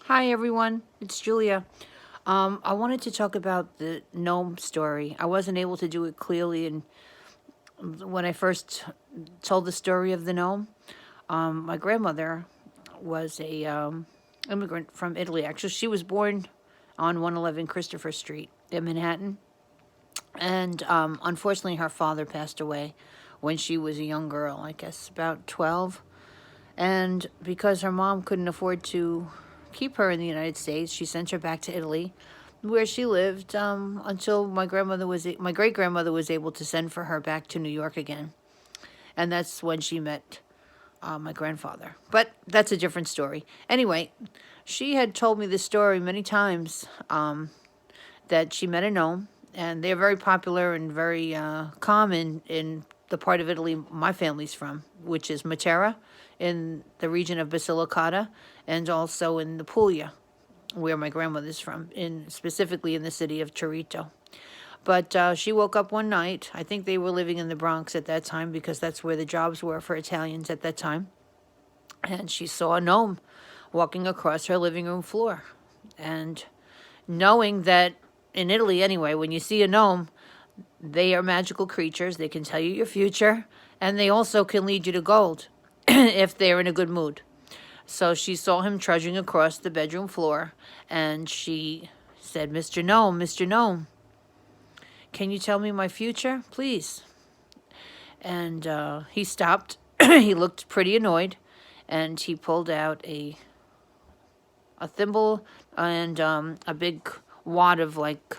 Hi everyone, it's Julia. I wanted to talk about the gnome story. I wasn't able to do it clearly, and when I first told the story of the gnome, my grandmother was a immigrant from Italy. Actually, she was born on 111 Christopher Street in Manhattan, and unfortunately, her father passed away when she was a young girl. I guess about 12. And because her mom couldn't afford to keep her in the United States, she sent her back to Italy, where she lived until my great grandmother was able to send for her back to New York again, and that's when she met my grandfather. But that's a different story. Anyway, she had told me this story many times, that she met a gnome, and they're very popular and very common in the part of Italy my family's from, which is Matera, in the region of Basilicata, and also in the Puglia, where my grandmother's from, specifically in the city of Torito. But she woke up one night. I think they were living in the Bronx at that time because that's where the jobs were for Italians at that time. And she saw a gnome walking across her living room floor. And knowing that in Italy, anyway, when you see a gnome, they are magical creatures. They can tell you your future, and they also can lead you to gold if they're in a good mood. So she saw him trudging across the bedroom floor, and she said, Mr. Gnome, can you tell me my future, please? And he stopped. He looked pretty annoyed, and he pulled out a thimble and a big wad of like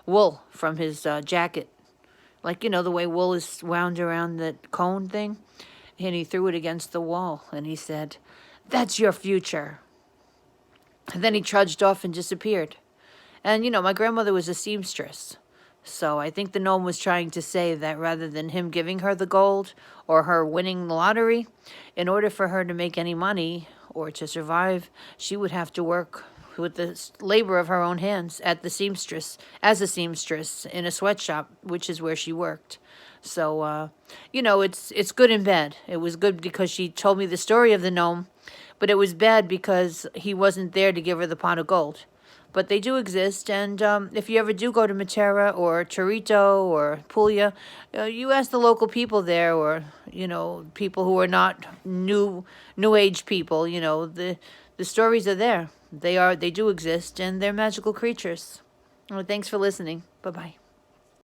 wool from his jacket, like the way wool is wound around that cone thing. And he threw it against the wall, and he said, "That's your future." And then he trudged off and disappeared. And my grandmother was a seamstress. So I think the gnome was trying to say that rather than him giving her the gold or her winning the lottery, in order for her to make any money or to survive, she would have to work with the labor of her own hands as a seamstress in a sweatshop, which is where she worked. So, it's good and bad. It was good because she told me the story of the gnome, but it was bad because he wasn't there to give her the pot of gold. But they do exist, and if you ever do go to Matera or Torito or Puglia, you ask the local people there, or people who are not new age people. The stories are there. They do exist, and they're magical creatures. Well, thanks for listening. Bye bye.